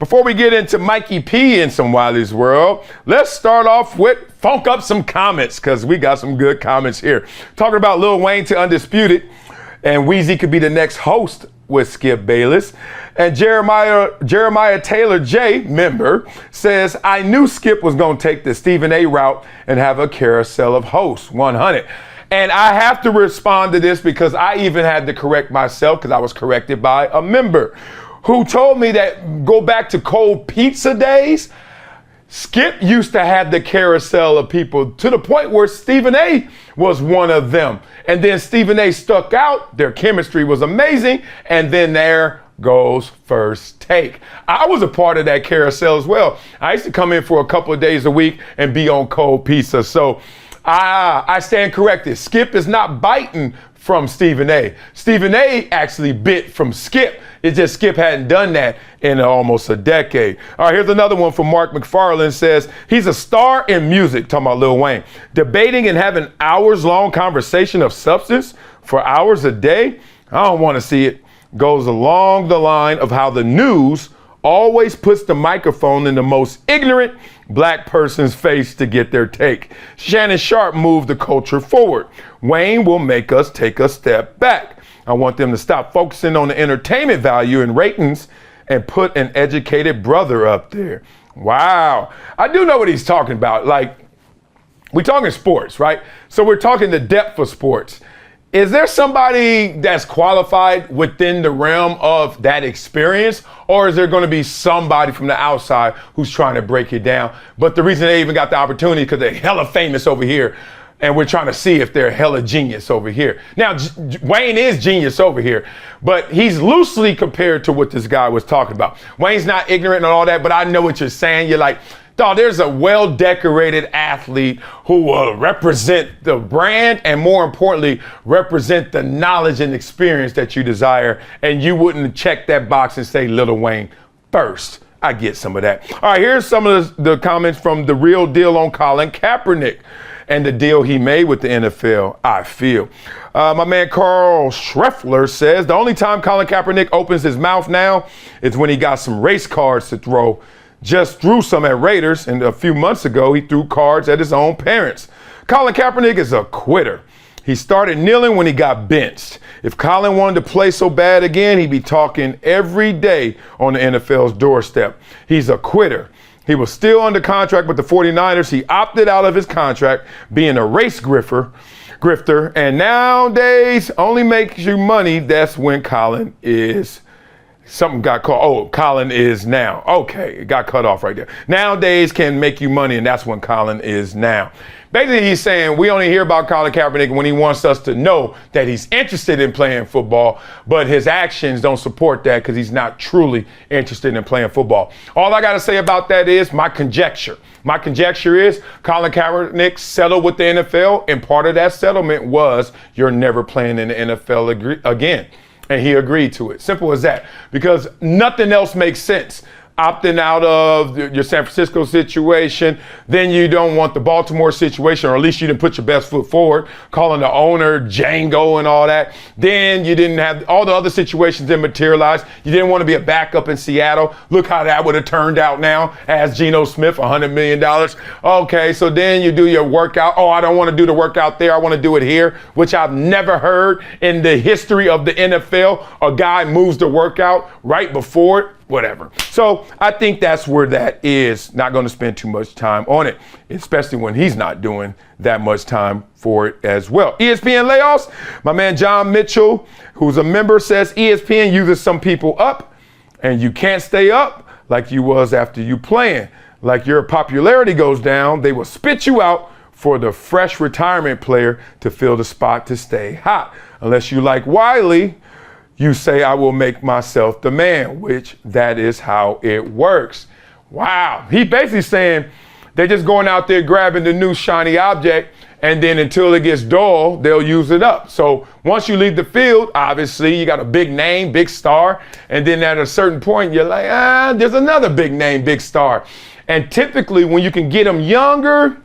Before we get into Mikey P in some Wiley's world, let's start off with funk up some comments, because we got some good comments here. Talking about Lil Wayne to Undisputed, and Weezy could be the next host with Skip Bayless. And Jeremiah Taylor J, member, says, I knew Skip was going to take the Stephen A route and have a carousel of hosts, 100. And I have to respond to this because I even had to correct myself because I was corrected by a member who told me that go back to cold pizza days. Skip used to have the carousel of people to the point where Stephen A was one of them. And then Stephen A stuck out. Their chemistry was amazing. And then there goes First Take. I was a part of that carousel as well. I used to come in for a couple of days a week and be on cold pizza. So I stand corrected. Skip is not biting from Stephen A. Stephen A actually bit from Skip. It's just Skip hadn't done that in almost a decade. All right, here's another one from Mark McFarland. Says, he's a star in music, talking about Lil Wayne. Debating and having hours-long conversation of substance for hours a day? I don't want to see it. Goes along the line of how the news always puts the microphone in the most ignorant black person's face to get their take. Shannon Sharp moved the culture forward. Wayne will make us take a step back. I want them to stop focusing on the entertainment value and ratings and put an educated brother up there. Wow. I do know what he's talking about. Like, we're talking sports, right? So we're talking the depth of sports. Is there somebody that's qualified within the realm of that experience, or is there going to be somebody from the outside who's trying to break it down? But the reason they even got the opportunity because they're hella famous over here, and we're trying to see if they're hella genius over here. Now, Wayne is genius over here, but he's loosely compared to what this guy was talking about. Wayne's not ignorant and all that, but I know what you're saying. You're like, dog, there's a well-decorated athlete who will represent the brand and, more importantly, represent the knowledge and experience that you desire, and you wouldn't check that box and say Lil Wayne first. I get some of that. All right, here's some of the comments from The Real Deal on Colin Kaepernick and the deal he made with the NFL, I feel. My man Carl Schreffler says, the only time Colin Kaepernick opens his mouth now is when he got some race cards to throw. Just threw some at Raiders, and a few months ago, he threw cards at his own parents. Colin Kaepernick is a quitter. He started kneeling when he got benched. If Colin wanted to play so bad again, he'd be talking every day on the NFL's doorstep. He's a quitter. He was still under contract with the 49ers. He opted out of his contract, being a race grifter, and nowadays only makes you money. That's when Colin is. Something got caught. Oh, Colin is now. Okay, it got cut off right there. Nowadays can make you money, and that's when Colin is now. Basically, he's saying we only hear about Colin Kaepernick when he wants us to know that he's interested in playing football, but his actions don't support that because he's not truly interested in playing football. All I got to say about that is my conjecture. My conjecture is Colin Kaepernick settled with the NFL, and part of that settlement was you're never playing in the NFL again. And he agreed to it. Simple as that. Because nothing else makes sense. Opting out of your San Francisco situation, then you don't want the Baltimore situation, or at least you didn't put your best foot forward, calling the owner Django and all that. Then you didn't have all the other situations that materialized. You didn't want to be a backup in Seattle. Look how that would have turned out now. As Geno Smith, $100 million. Okay, so then you do your workout. Oh, I don't want to do the workout there. I want to do it here, which I've never heard in the history of the NFL. A guy moves the workout right before it. Whatever. So I think that's where that is. Not going to spend too much time on it, especially when he's not doing that much time for it as well. ESPN layoffs. My man John Mitchell, who's a member, says ESPN uses some people up, and you can't stay up like you was after you playing. Like your popularity goes down, they will spit you out for the fresh retirement player to fill the spot to stay hot. Unless you like Wiley, you say, I will make myself the man, which that is how it works. Wow. He basically saying they're just going out there grabbing the new shiny object, and then until it gets dull, they'll use it up. So once you leave the field, obviously you got a big name, big star, and then at a certain point, you're like, there's another big name, big star. And typically when you can get them younger,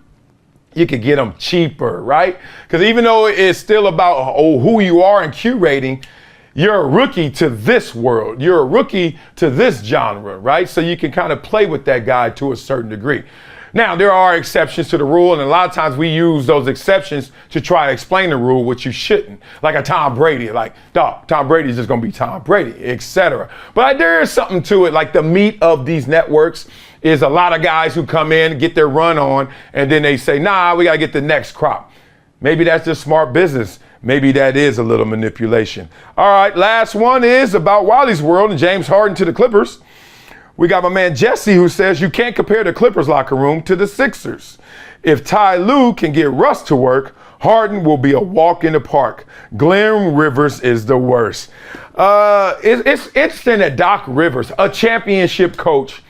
you could get them cheaper, right? Because even though it's still about who you are and Q rating, you're a rookie to this world. You're a rookie to this genre, right? So you can kind of play with that guy to a certain degree. Now, there are exceptions to the rule, and a lot of times we use those exceptions to try to explain the rule, which you shouldn't. Like a Tom Brady, like, dog, Tom Brady is just going to be Tom Brady, etc. But there is something to it, like the meat of these networks is a lot of guys who come in, get their run on, and then they say, nah, we got to get the next crop. Maybe that's just smart business. Maybe that is a little manipulation. All right, last one is about Wiley's world and James Harden to the Clippers. We got my man Jesse who says you can't compare the Clippers locker room to the Sixers. If Ty Lue can get Russ to work, Harden will be a walk in the park. Glenn Rivers is the worst. It's interesting that Doc Rivers, a championship coach,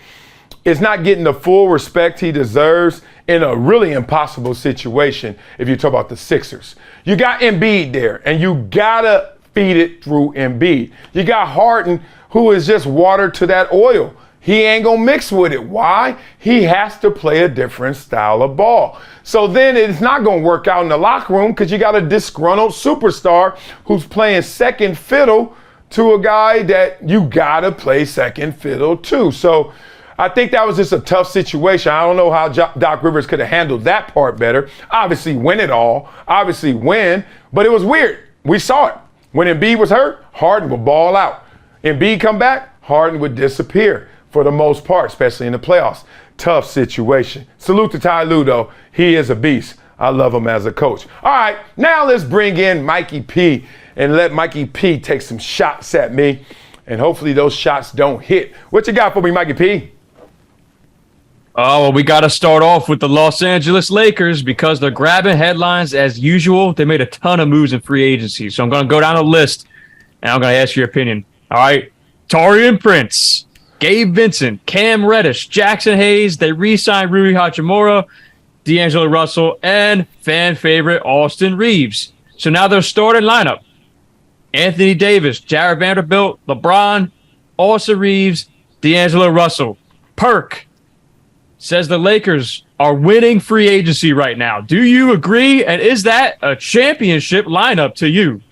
is not getting the full respect he deserves in a really impossible situation if you talk about the Sixers. You got Embiid there, and you gotta feed it through Embiid. You got Harden, who is just water to that oil. He ain't gonna mix with it. Why? He has to play a different style of ball. So then it's not gonna work out in the locker room because you got a disgruntled superstar who's playing second fiddle to a guy that you gotta play second fiddle to. So I think that was just a tough situation. I don't know how Doc Rivers could have handled that part better. Obviously win it all, obviously win, but it was weird. We saw it. When Embiid was hurt, Harden would ball out. Embiid come back, Harden would disappear for the most part, especially in the playoffs. Tough situation. Salute to Ty Lue, though. He is a beast. I love him as a coach. All right, now let's bring in Mikey P and let Mikey P take some shots at me, and hopefully those shots don't hit. What you got for me, Mikey P? Oh, well, we got to start off with the Los Angeles Lakers because they're grabbing headlines as usual. They made a ton of moves in free agency. So I'm going to go down a list, and I'm going to ask your opinion. All right, Taurean Prince, Gabe Vincent, Cam Reddish, Jackson Hayes. They re-signed Rui Hachimura, D'Angelo Russell, and fan favorite Austin Reeves. So now their starting lineup: Anthony Davis, Jared Vanderbilt, LeBron, Austin Reeves, D'Angelo Russell. Perk says the Lakers are winning free agency right now. Do you agree? And is that a championship lineup to you?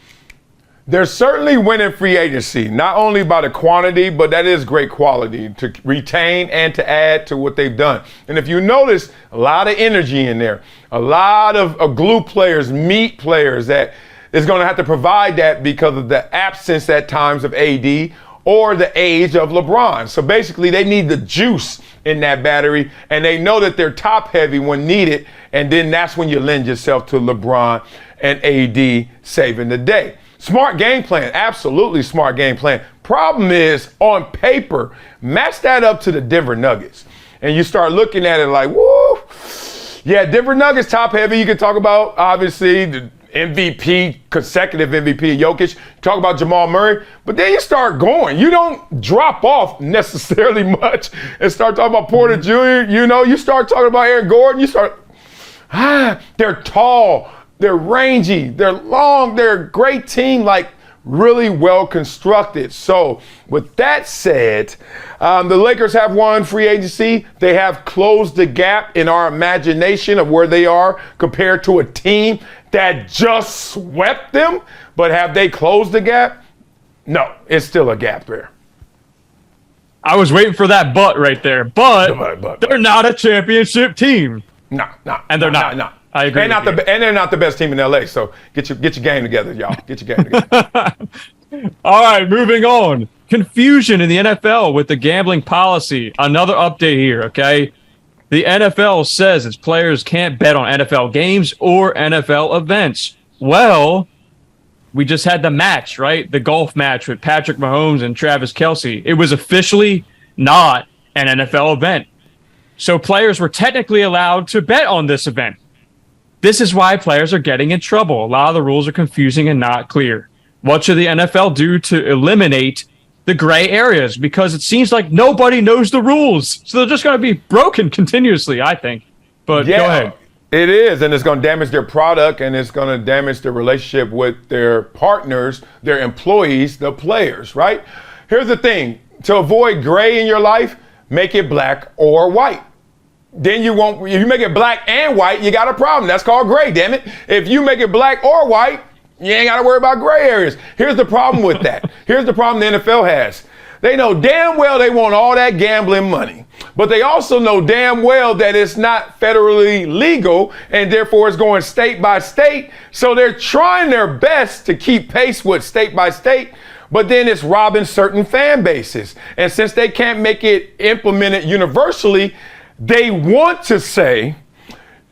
They're certainly winning free agency, not only by the quantity, but that is great quality to retain and to add to what they've done. And if you notice, a lot of energy in there, a lot of glue players, meat players that is going to have to provide that because of the absence at times of AD or the age of LeBron. So basically they need the juice in that battery, and they know that they're top heavy when needed, and then that's when you lend yourself to LeBron and AD saving the day. Smart game plan, absolutely smart game plan. Problem is, on paper, match that up to the Denver Nuggets. And you start looking at it like, woo, yeah, Denver Nuggets top heavy. You can talk about, obviously, the MVP, consecutive MVP, Jokic. Talk about Jamal Murray. But then you start going. You don't drop off necessarily much and start talking about Porter Jr. You know, you start talking about Aaron Gordon. You start, they're tall. They're rangy, they're long, they're a great team, like really well constructed. So with that said, the Lakers have won free agency. They have closed the gap in our imagination of where they are compared to a team that just swept them. But have they closed the gap? No, it's still a gap there. I was waiting for that but right there. But they're not a championship team. No. And they're not. I agree. And they're not the best team in LA. So get your game together, y'all. Get your game together. All right, moving on. Confusion in the NFL with the gambling policy. Another update here, okay? The NFL says its players can't bet on NFL games or NFL events. Well, we just had the match, right? The golf match with Patrick Mahomes and Travis Kelce. It was officially not an NFL event. So players were technically allowed to bet on this event. This is why players are getting in trouble. A lot of the rules are confusing and not clear. What should the NFL do to eliminate the gray areas? Because it seems like nobody knows the rules. So they're just going to be broken continuously, I think. But yeah, go ahead. It is, and it's going to damage their product, and it's going to damage their relationship with their partners, their employees, the players, right? Here's the thing. To avoid gray in your life, make it black or white. Then you won't, if you make it black and white, you got a problem. That's called gray, damn it. If you make it black or white, You ain't got to worry about gray areas. Here's the problem with that. Here's the problem the NFL has. They know damn well they want all that gambling money, but they also know damn well that it's not federally legal and therefore it's going state by state. So they're trying their best to keep pace with state by state, but then it's robbing certain fan bases. And since they can't make it implemented universally, they want to say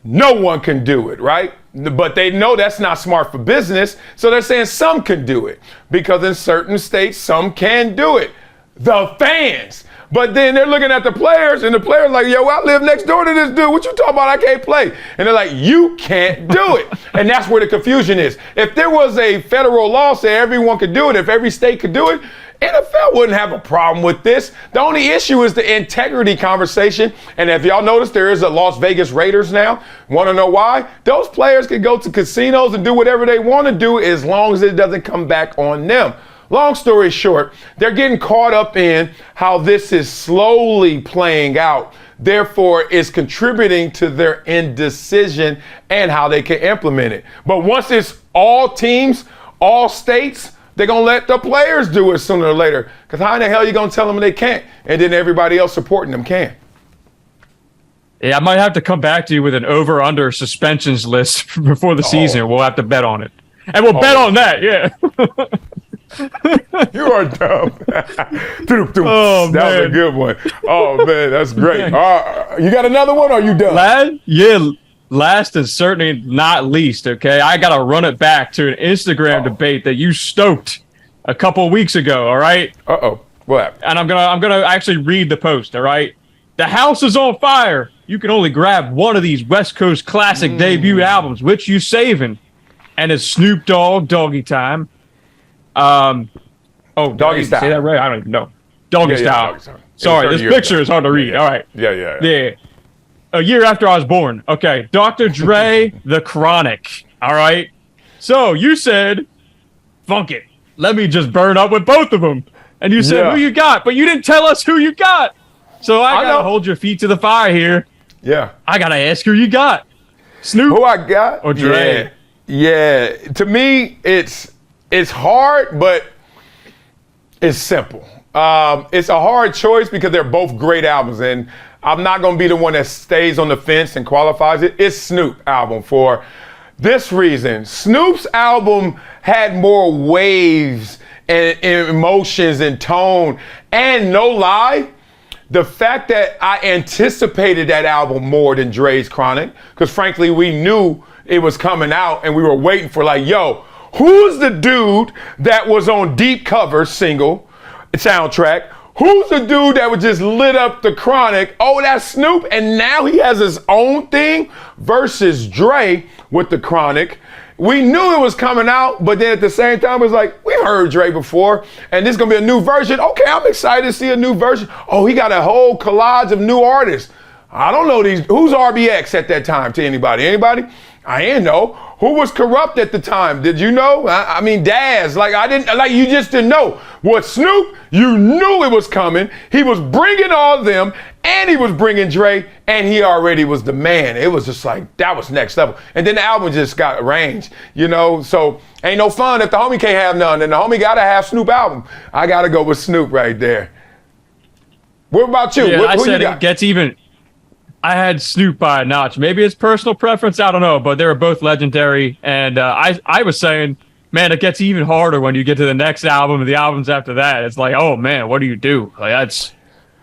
no one can do it, right? But they know that's not smart for business. So they're saying some can do it because in certain states, some can do it. The fans. But then they're looking at the players and the players like, yo, I live next door to this dude. What you talking about? I can't play. And they're like, you can't do it. And that's where the confusion is. If there was a federal law saying everyone could do it, if every state could do it, NFL wouldn't have a problem with this. The only issue is the integrity conversation. And if y'all notice, there is a Las Vegas Raiders now. Want to know why? Those players can go to casinos and do whatever they want to do as long as it doesn't come back on them. Long story short, they're getting caught up in how this is slowly playing out. Therefore, it's contributing to their indecision and how they can implement it. But once it's all teams, all states, they're going to let the players do it sooner or later. Because how in the hell are you going to tell them they can't? And then everybody else supporting them can. Yeah, I might have to come back to you with an over-under suspensions list before the season. We'll have to bet on it. And we'll bet on that, yeah. You are dumb. Oh, that was a good one. Oh, man, that's great. You got another one or are you done? Last and certainly not least, okay? I got to run it back to an Instagram debate that you stoked a couple weeks ago, all right? Uh-oh. What happened? And I'm gonna actually read the post, all right? The house is on fire. You can only grab one of these West Coast classic debut albums. Which you saving? And it's Snoop Dogg, Doggie Time. Doggy Style. Say that right? I don't even know. Doggy Style. Doggy Style. Sorry, this picture is hard to read. All right. Yeah. A year after I was born. Okay. Dr. Dre, The Chronic. All right. So you said, funk it. Let me just burn up with both of them. And you said, who you got? But you didn't tell us who you got. So I got to hold your feet to the fire here. Yeah. I got to ask who you got. Snoop? Who I got? Or Dre? Yeah. To me, it's hard, but it's simple. It's a hard choice because they're both great albums, and I'm not going to be the one that stays on the fence and qualifies it. It's Snoop album for this reason. Snoop's album had more waves and emotions and tone, and no lie, the fact that I anticipated that album more than Dre's Chronic, because frankly, we knew it was coming out and we were waiting for like, yo, who's the dude that was on Deep Cover single soundtrack? Who's the dude that was just lit up the Chronic? Oh, that's Snoop. And now he has his own thing versus Dre with the Chronic. We knew it was coming out, but then at the same time, it was like, we've heard Dre before, and this is going to be a new version. Okay, I'm excited to see a new version. Oh, he got a whole collage of new artists. I don't know these. Who's RBX at that time to anybody? Anybody? I didn't know. Who was Corrupt at the time? Did you know? I mean, Daz. You just didn't know. With Snoop, you knew it was coming. He was bringing all of them, and he was bringing Dre, and he already was the man. It was just like, that was next level. And then the album just got arranged, so ain't no fun if the homie can't have none, and the homie got to have Snoop album. I got to go with Snoop right there. What about you? Yeah, Who I said you got? it gets even. I had Snoop by a notch. Maybe it's personal preference. I don't know, but they were both legendary. And I was saying, man, it gets even harder when you get to the next album and the albums after that. It's like, oh man, what do you do? Like that's.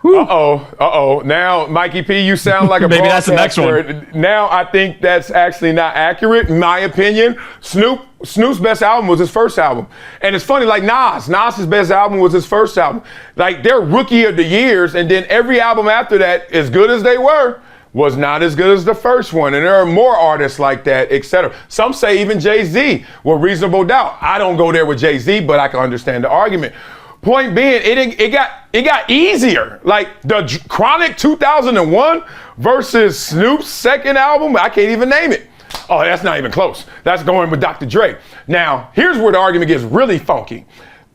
Uh-oh. Now, Mikey P, you sound like a maybe that's the next one. Now, I think that's actually not accurate, in my opinion. Snoop's best album was his first album. And it's funny, like Nas's best album was his first album. Like, they're rookie of the years, and then every album after that, as good as they were, was not as good as the first one. And there are more artists like that, etc. Some say even Jay-Z with Reasonable Doubt. I don't go there with Jay-Z, but I can understand the argument. Point being, it got easier. Like the Chronic 2001 versus Snoop's second album, I can't even name it. Oh, that's not even close. That's going with Dr. Dre. Now, here's where the argument gets really funky.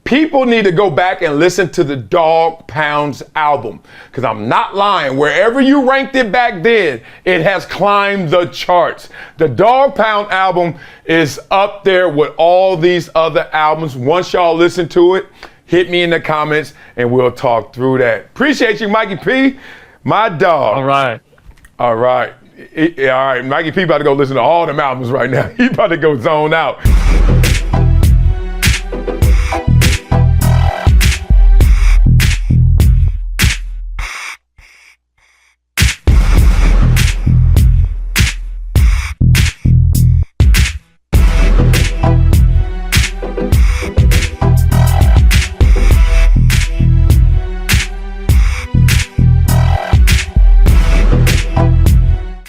People need to go back and listen to the Dog Pounds album, because I'm not lying. Wherever you ranked it back then, it has climbed the charts. The Dog Pound album is up there with all these other albums. Once y'all listen to it, hit me in the comments and we'll talk through that. Appreciate you, Mikey P, my dog. All right. All right. All right, Mikey P about to go listen to all them albums right now. He about to go zone out.